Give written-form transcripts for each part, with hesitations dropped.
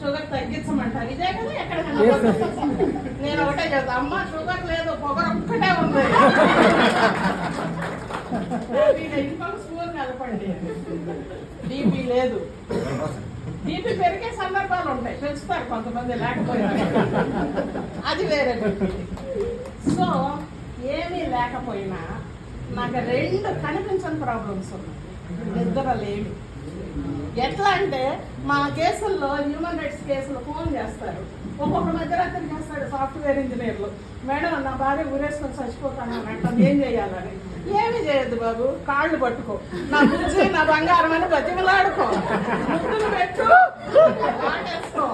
Sugar తగ్గించమంటారు. ఇదే కదా ఎక్కడికైనా నేను ఒకటే చెప్తా, అమ్మ షుగర్ లేదు, పొగరు ఒక్కటే ఉంది. ఇంకొక స్పూన్ కలపండి. బీపీ లేదు. బీపీ పెరిగే సందర్భాలు ఉంటాయి, పెంచుతారు కొంతమంది, లేకపోయినా అది వేరే. సో ఏమీ లేకపోయినా నాకు 2 కనిపించని ప్రాబ్లమ్స్ ఉన్నాయి. నిద్ర లేదు. ఎట్లా అంటే మా కేసుల్లో, హ్యూమన్ రైట్స్ కేసులు ఫోన్ చేస్తారు, ఒక్కొక్క మధ్యరాత్రి చేస్తాడు సాఫ్ట్వేర్ ఇంజనీర్లు, మేడం నా భార్య ఊరేసుకొని చచ్చిపోతాను అని అంటాను, ఏం చేయాలని. ఏమి చేయొద్దు బాబు, కాళ్ళు పట్టుకో, నా బుజ్జి నా బంగారం అని బతిమలాడుకో, ముద్దులు పెట్టు, ఆటేసుకో,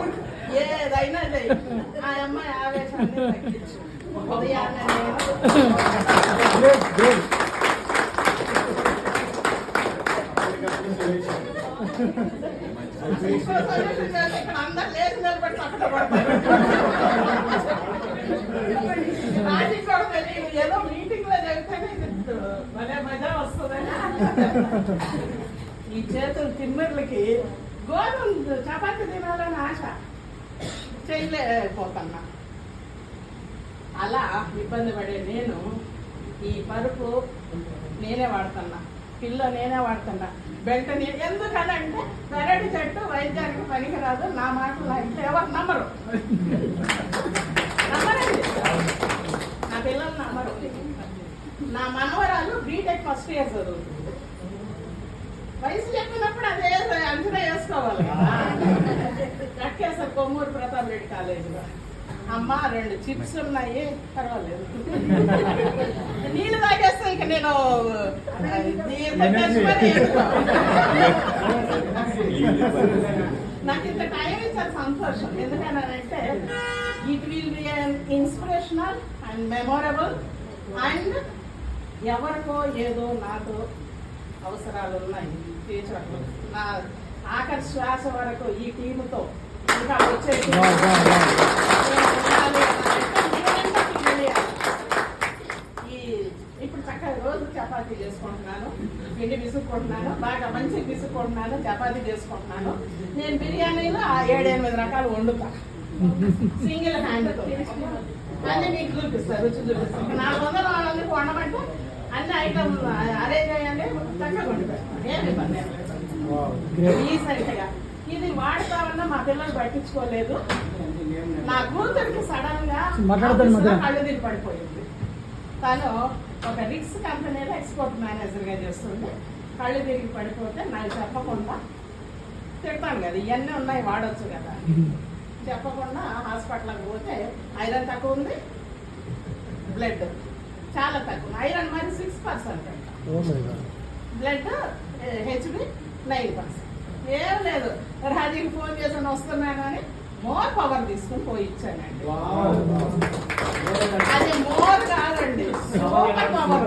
ఏదైనా చెయ్యి. ఆ అమ్మాయి ఆవేశాన్ని తగ్గించు. ఉదయాన్నే ఇక్కడ అందరు లేచి నిలబడి పక్కన పడతారు. ఏదో మీటింగ్ లో జరిగితేనే భలే మజా వస్తుందని. ఈ చేతులు తిమ్మర్లకి గోధుమ చపాతి తినాలని ఆశ, చేయలేకపోతున్నా. అలా ఇబ్బంది పడే నేను ఈ పరుపు నేనే వాడుతున్నా, పిల్ల నేనే వాడుతున్నా, బెల్ట్ నేను. ఎందుకనంటే పెరటి చెట్టు వైద్యానికి పనికిరాదు, నా మాటలు అయితే ఎవరు నమ్మరు. నమ్మరండి, నా పిల్లలు నమ్మరు. నా మనవరాలు బీటెక్ ఫస్ట్ ఇయర్ చదువుతుంది. వయసు చెప్పినప్పుడు అదే అంచనా వేసుకోవాలి కదా. కక్కేసారు కొమ్మూరు ప్రతాప్ రెడ్డి కాలేజీలో. అమ్మ 2 చిప్స్ ఉన్నాయి, పర్వాలేదు, నీళ్ళు తాగేస్తే ఇక నేను నాకు ఇంత టైం ఇచ్చారు, సంతోషం. ఎందుకనంటే it will be an inspirational and memorable. And ఎవరికో ఏదో నాతో అవసరాలు ఉన్నాయి ఫ్యూచర్లో. నా ఆఖరి శ్వాస వరకు ఈ టీముతో ఇంకా వచ్చే ఇప్పుడు చక్కగా రోజు చపాతీ చేసుకుంటున్నాను, పిండి విసుక్కుంటున్నాను, బాగా మంచిగా విసుక్కుంటున్నాను, చపాతీ చేసుకుంటున్నాను. నేను బిర్యానీలో 7-8 రకాలు వండుతా, సింగిల్ హ్యాండ్తో. అన్నీ మీకు చూపిస్తారు, రుచి చూపిస్తాను. 400 వండమంటే అన్ని ఐటమ్ అరేంజ్ అయ్యాలి, చక్కగా వండిపోయాను, ఏమి ఇబ్బంది లేదు. రీసెంట్గా ఇది వాడతామన్నా మా పిల్లలు పట్టించుకోలేదు. నా కూతురికి సడన్ గా కళ్ళు తిరిగి పడిపోయింది. తను ఒక రిక్స్ కంపెనీలో ఎక్స్పోర్ట్ మేనేజర్ గా చేస్తుంది. కళ్ళు తిరిగి పడిపోతే నాకు చెప్పకుండా, తిడతాను కదా ఇవన్నీ ఉన్నాయి వాడచ్చు కదా, చెప్పకుండా హాస్పిటల్కి పోతే ఐరన్ తక్కువ ఉంది, బ్లడ్ చాలా తక్కువ. ఐరన్ మరి 6% అంట, బ్లడ్ హెచ్బి 9%. ఏం లేదు, రాజీకి ఫోన్ చేసి వస్తున్నాను అని మోర్ పవర్ తీసుకుని పోయి ఇచ్చానండి. అది మోర్ కాదండి, సూపర్ పవర్.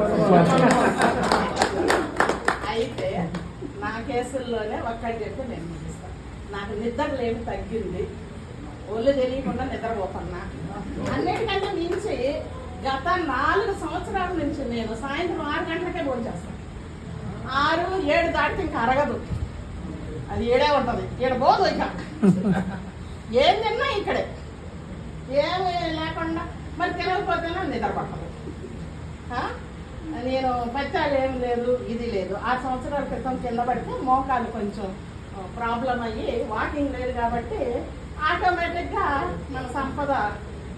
అయితే నా కేసుల్లోనే ఒక్కటి చెప్పి నేను ముగిస్తాను. నాకు నిద్ర లేమి తగ్గింది, ఒళ్ళు తెలియకుండా నిద్రపోతున్నా. అన్నిటికంటే మించి గత 4 సంవత్సరాల నుంచి నేను సాయంత్రం 6 గంటలకే భోజనం చేస్తాను. 6-7 దాటితే ఇంకా అరగదు, అది 7 ఉంటుంది, 7 పోదు. ఇక ఏం తిన్నా ఇక్కడే, ఏమి లేకుండా. మరి తినకపోతేనే నిద్ర పట్టదు. నేను పచ్చాలు ఏం లేదు, ఇది లేదు. 6 సంవత్సరాల క్రితం కింద పడితే మోకాలు కొంచెం ప్రాబ్లం అయ్యి వాకింగ్ లేదు కాబట్టి ఆటోమేటిక్గా మన సంపద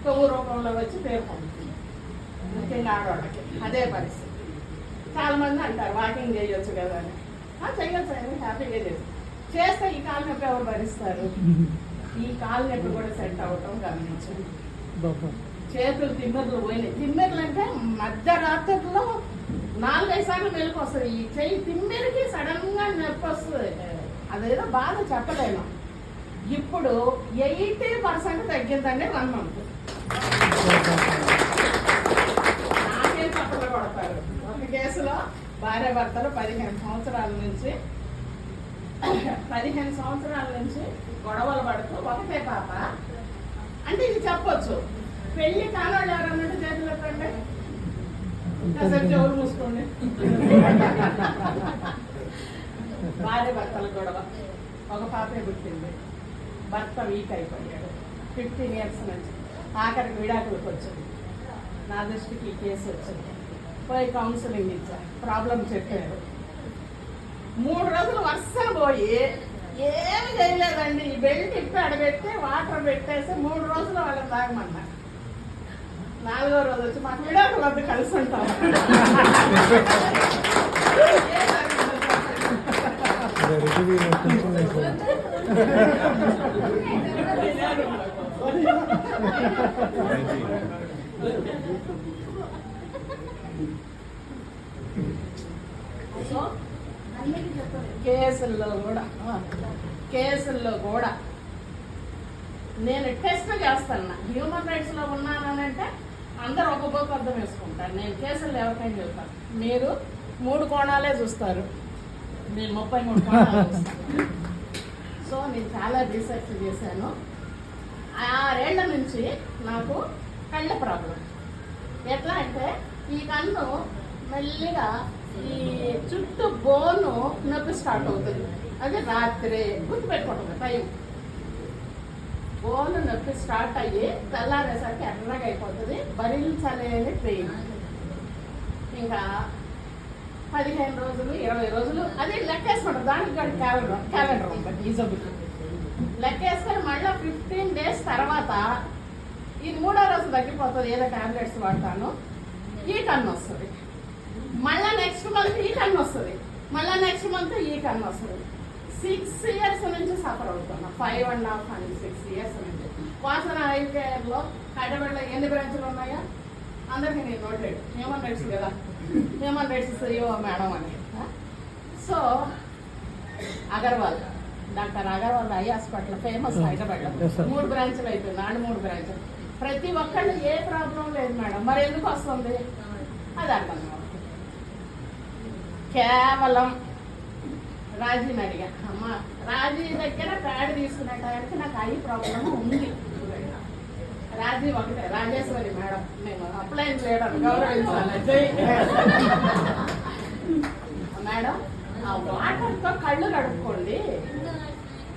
కొవ్వు రూపంలో వచ్చి పేర్కొంటుంది. ముఖ్యంగా ఆడవాళ్ళకి అదే పరిస్థితి. చాలా మంది అంటారు వాకింగ్ చేయొచ్చు కదా అని. చేయొచ్చు అని హ్యాపీగా చేస్తే ఈ కాలు నొప్పి ఎవరు భరిస్తారు? ఈ కాలు నొప్పి కూడా సెట్ అవటం గమనించండి. చేతులు తిమ్మెర్లు పోయినాయి. తిమ్మెర్లు అంటే మధ్యరాత్రిలో 4-5 సార్లు మెలకు వస్తుంది. ఈ చెయ్యి తిమ్మెరికి సడన్ గా నొప్పి వస్తుంది. అదేదో బాధ చెప్పలేను. ఇప్పుడు 80% తగ్గిందండి 1 month. నాకేం చప్పట్లు కొడతారు. ఒక కేసులో భార్య భర్తలు 15 సంవత్సరాల నుంచి గొడవలు పడుతూ ఒకటే పాప. అంటే ఇది చెప్పొచ్చు, పెళ్లి కానోళ్ళు ఎవరన్నట్టు చేతులు ఎత్తండి, చెవులు మూసుకోండి. భార్య భర్తల గొడవ, ఒక పాపే పుట్టింది. భర్త వీక్ అయిపోయాడు 15 years నుంచి. ఆఖరికి విడాకులకు వచ్చింది. నా దృష్టికి ఈ కేసు వచ్చింది. పోయి కౌన్సిలింగ్ ఇచ్చా, ప్రాబ్లం చెప్పారు. 3 రోజులు వరుసన పోయి ఏమి చేయలేదండి. ఈ బెల్ట్ ఇప్పి అడబెట్టి వాటర్ పెట్టేసి 3 రోజులు వాళ్ళని తాగమన్నా. 4వ రోజు వచ్చి మాకు విడాకులు వద్ద కలిసి ఉంటాం. కేసుల్లో కూడా నేను టెస్ట్ చేస్తాను. హ్యూమన్ రైట్స్ లో ఉన్నానంటే అందరూ ఒక్కొక్క అర్థం వేసుకుంటారు. నేను కేసుల్లో ఎవరికైనా చెప్తాను. మీరు 3 కోణాలే చూస్తారు, నేను 33 కోణాలు చూస్తాను. సో నేను చాలా రీసెర్చ్ చేశాను. 6 ఏళ్ల నుంచి నాకు కళ్ళ ప్రాబ్లం. ఎట్లా అంటే ఈ కన్ను మెల్లిగా ఈ చుట్టూ బోను నొప్పి స్టార్ట్ అవుతుంది. అది రాత్రి గుర్తుపెట్టుకుంటుంది టైం. బోను నొప్పి స్టార్ట్ అయ్యి తెల్లారేసరికి ఎర్రగా అయిపోతుంది. భరించలేని పెయిన్. ఇంకా 15 రోజులు 20 రోజులు అది లెక్కేసుకుంటారు. దానికి క్యాలెండర్ ఉంటుంది ఈ జబ్బుకి. లెక్కేసుకొని మళ్ళీ 15 days తర్వాత ఇది 3వ రోజు తగ్గిపోతుంది. ఏదో టాబ్లెట్స్ వాడతాను, ఈ కన్ను వస్తుంది. మళ్ళీ నెక్స్ట్ మంత్ ఈ కన్ను వస్తుంది. మళ్ళీ నెక్స్ట్ మంత్ ఈ కన్ను వస్తుంది. 6 years నుంచి సఫర్ అవుతున్నా. 5.5 and 6 years నుంచి. వాసన ఐ కేర్లో హైదరాబాద్లో ఎన్ని బ్రాంచ్లు ఉన్నాయా అందరికీ నేను నోటెడ్. హ్యూమన్ రైట్స్ కదా, హ్యూమన్ రైట్స్ CEO మేడం అని. So Agarwal, doctor Agarwal eye hospital famous హైదరాబాద్లో 3 బ్రాంచ్లు అయిపోయింది. 3 బ్రాంచ్లు. ప్రతి ఒక్కళ్ళు ఏ ప్రాబ్లం లేదు మేడం, మరి ఎందుకు వస్తుంది అది అర్థం కాదు. కేవలం రాజీని అడిగా, అమ్మ రాజీ దగ్గర ప్యాడ్ తీసుకునే టైంకి నాకు ఐ ప్రాబ్లం ఉంది. రాజీ ఒకటే, రాజేశ్వరి మేడం, నేను అప్లైన్ చేయడం గౌరవించాలి. మేడం ఆ వాటర్తో కళ్ళు కడుక్కోండి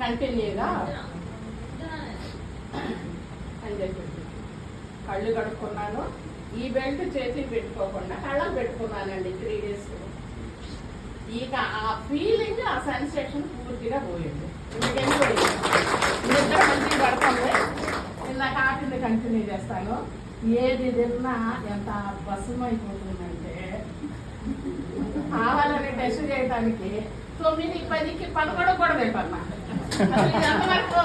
కంటిన్యూగా అని చెప్పి కళ్ళు కడుక్కున్నాను. ఈ బెల్ట్ చేతికి పెట్టుకోకుండా కళ్ళకు పెట్టుకున్నానండి 3 days. ఇక ఆ ఫీలింగ్, ఆ సెన్సేషన్ పూర్తిగా పోయింది. ఇంకేం పోయింది, నిద్ర మంచిగా పడుతుంది. ఇందాక ఆటిని కంటిన్యూ చేస్తాను. ఏది తిన్నా ఎంత భస్మైపోతుందంటే కావాలని టెస్ట్ చేయడానికి 9, 10కి 11 కూడా తింటున్నా. ఎంతవరకు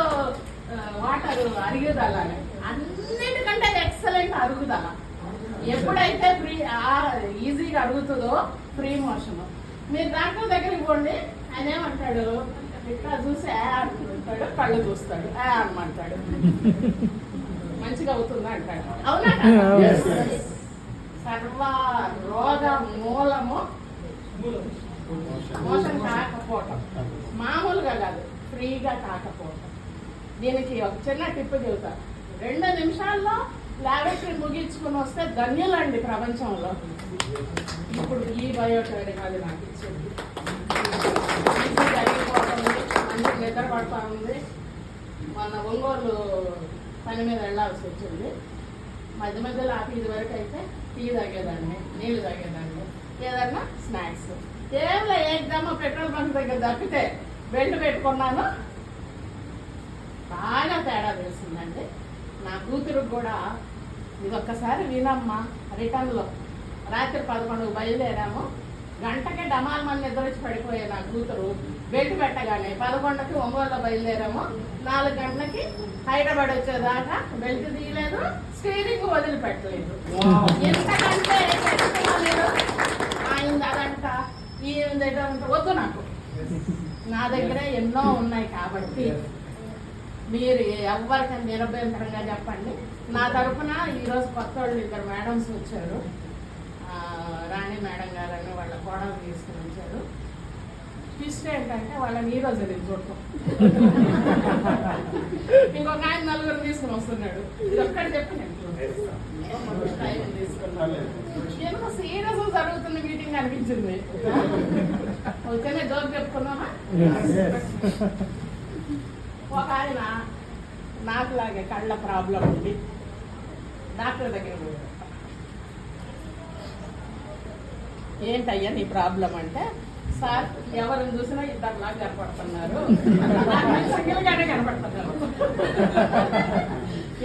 వాటర్ అరుగుదల, అన్నిటికంటే ఎక్సలెంట్ అరుగుదల. ఎప్పుడైతే ఈజీగా అరుగుతుందో ఫ్రీ మోషన్. మీరు డాక్టర్ దగ్గరికి పోండి, ఆయన ఏమంటాడు, ఇట్లా చూసి అంటాడు, కళ్ళు చూస్తాడు, అనమంటాడు, మంచిగా అవుతుంది అంటాడు. అవునా? సర్వ రోగ మూలము మోషన్ కాకపోవటం. మామూలుగా కాదు, ఫ్రీగా కాకపోవటం. దీనికి ఒక చిన్న టిప్ చెబుతా. 2 నిమిషాల్లో లాబొరేటరీ ముగించుకుని వస్తే ధన్యులండి ప్రపంచంలో. ఇప్పుడు ఈ బయోటెక్నాలజీ నాకు ఇచ్చింది. జరిగిపోతుంది, మంచి నిద్ర పడుతూ ఉంది. మన ఒంగోలు పని మీద వెళ్ళాల్సి వచ్చింది. మధ్య మధ్యలో ఆపి ఇది వరకు అయితే టీ తాగేదాన్ని, నీళ్లు తాగేదాన్ని, ఏదన్నా స్నాక్స్. కేవలం ఎగ్జామ్ పెట్రోల్ బంక్ దగ్గర తప్పితే బెల్ట్ పెట్టుకున్నాను. బాగా తేడా తెలుస్తుందండి. నా కూతురుకు కూడా ఇది ఒక్కసారి వినమ్మా. రిటర్న్లో రాత్రి 11కు బయలుదేరాము. గంటకే డమాల్ మంది నిద్ర వచ్చి పడిపోయే నా కూతురు బెల్ట్ పెట్టగానే 11కి ఒంగోలులో బయలుదేరాము. 4 గంటలకి హైదరాబాద్ వచ్చేదాకా బెల్ట్ తీయలేదు, స్టీరింగ్ వదిలిపెట్టలేదు. ఎంతకంటే లేదు అయింది అదంట ఈ వద్దు. నాకు నా దగ్గర ఎన్నో ఉన్నాయి కాబట్టి మీరు ఎవరికైనా నిరభ్యంతరంగా చెప్పండి. నా తరఫున ఈరోజు కొత్త వాళ్ళు 2 మేడమ్స్ వచ్చారు. రాణి మేడం గారని వాళ్ళ కోడలు తీసుకుని వచ్చారు. ట్విస్ట్ ఏంటంటే వాళ్ళని ఈరోజు నేను చూడటం. ఇంకొక ఆయన 4 తీసుకుని వస్తున్నాడు. ఇది ఒక్కటి చెప్పి నేను టైం తీసుకున్నాను. ఏమో సీరియస్ జరుగుతున్న మీటింగ్ అనిపించింది. ఓకేనే జోక్ చెప్పుకున్నామా? ఒక ఆయన నాకులాగే కళ్ళ ప్రాబ్లం ఉంది, డాక్టర్ దగ్గర పోయారు. ఏంటయ్యా నీ ప్రాబ్లం అంటే, సార్ ఎవరిని చూసినా ఇద్దరులాగా కనపడుతున్నారు, సింగిల్గానే కనపడుతున్నారు,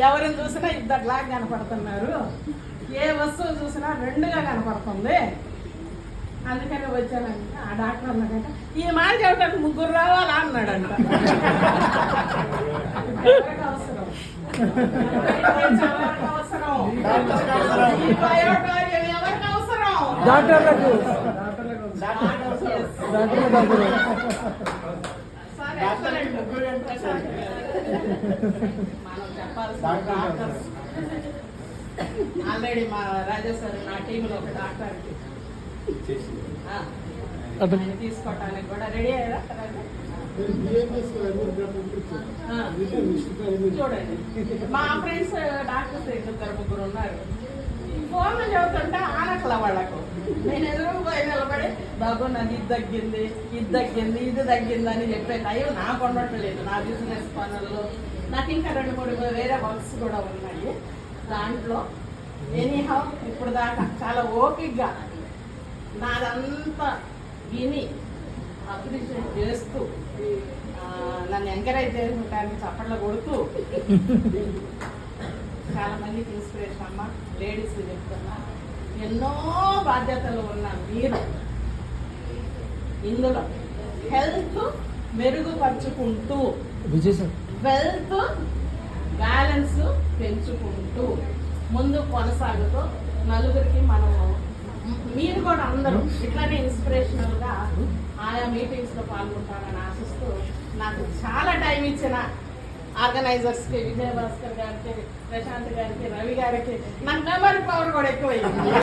ఎవరిని చూసినా ఇద్దరులాగా కనపడుతున్నారు, ఏ వస్తువు చూసినా రెండుగా కనపడుతుంది, అందుకని వచ్చానంట. ఆ డాక్టర్ అన్నాడంట, ఈ మాట చెప్పడానికి ముగ్గురు రావాలా అన్నాడంట. ఎవరికి అవసరం? ఎవరికి అవసరం? ఈ బయోటారియన్ ఎవరికి అవసరం? డాక్టర్లకు. సరే, ఎక్సలెంట్. మనం చెప్పాల్సిన డాక్టర్స్ ఆల్రెడీ మా రాజా సార్ నా టీంలో ఒక డాక్టర్కి ఆయన తీసుకోవటానికి కూడా రెడీ అయ్యారా? చూడండి, మా ఫ్రెండ్స్ డాక్టర్స్ ఇద్దరు ముగ్గురు ఉన్నారు. ఫోన్లో చదువుతుంటే ఆనకల వాళ్ళకు నేను ఎదురు పోయి నిలబడి, బాబు నాకు ఇది తగ్గింది, ఇది తగ్గింది, ఇది తగ్గింది అని చెప్పేది. అయ్యో నాకు ఉండట్లేదు, నా బిజినెస్ పనుల్లో నాకు ఇంకా 2-3 వేరే వర్క్స్ కూడా ఉన్నాయి. దాంట్లో ఎనీహౌ ఇప్పుడు దాకా చాలా ఓపిక్గా నాదంతా విని అప్రిషియేట్ చేస్తూ నన్ను ఎంకరేజ్ చేయడానికి చప్పట్లు కొడుతూ చాలా మందికి ఇన్స్పిరేషన్. అమ్మ లేడీస్ చెప్తున్నా, ఎన్నో బాధ్యతలు ఉన్న మీరు ఇందులో హెల్త్ మెరుగుపరుచుకుంటూ, వెల్త్ బ్యాలెన్స్ పెంచుకుంటూ ముందు కొనసాగుతూ నలుగురికి మనము, మీరు కూడా అందరూ ఇట్లానే ఇన్స్పిరేషనల్గా ఆయా మీటింగ్స్లో పాల్గొంటారని ఆశిస్తూ, నాకు చాలా టైం ఇచ్చిన ఆర్గనైజర్స్కి, విజయభాస్కర్ గారికి, ప్రశాంత్ గారికి, రవి గారికి నాకు మెమరీ పవర్ కూడా ఎక్కువైంది.